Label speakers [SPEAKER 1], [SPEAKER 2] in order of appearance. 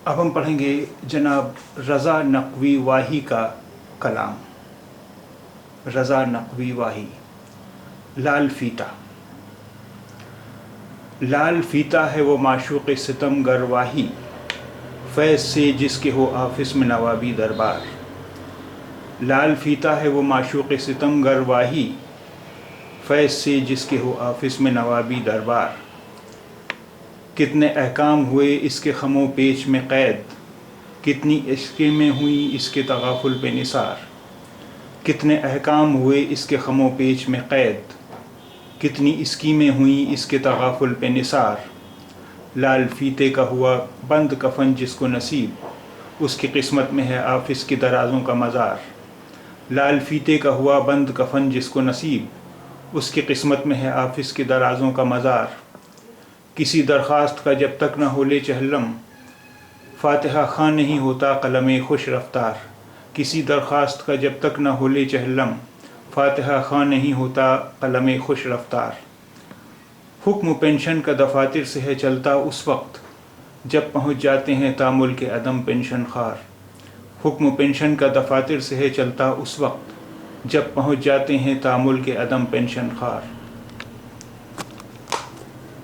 [SPEAKER 1] اب ہم پڑھیں گے جناب رضا نقوی واہی کا کلام. رضا نقوی واہی. لال فیتا. لال فیتا ہے وہ معشوق ستم گر واہی، فیض سے جس کے ہو آفس میں نوابی دربار. لال فیتا ہے وہ معشوق ستم گر واہی، فیض سے جس کے ہو آفس میں نوابی دربار. کتنے احکام ہوئے اس کے خم و پیچ میں قید، کتنی اسکیمیں ہوئیں اس کے تغافل پہ نثار. کتنے احکام ہوئے اس کے خم و پیچ میں قید، کتنی اسکیمیں ہوئیں اس کے تغافل پہ نثار. لال فیتے کا ہوا بند کفن جس کو نصیب، اس کی قسمت میں ہے آفس کی درازوں کا مزار. لال فیتے کا ہوا بند کفن جس کو نصیب، اس کی قسمت میں ہے آفس کی درازوں کا مزار. کسی درخواست کا جب تک نہ ہو لے چہلم، فاتحہ خواں نہیں ہوتا قلم خوش رفتار. کسی درخواست کا جب تک نہ ہو لے چہلم، فاتحہ خواں نہیں ہوتا قلم خوش رفتار. حکم پینشن کا دفاتر سے ہے چلتا اس وقت، جب پہنچ جاتے ہیں تامل کے عدم پینشن خوار. حکم پینشن کا دفاتر سے ہے چلتا اس وقت، جب پہنچ جاتے ہیں تامل کے عدم پینشن خوار.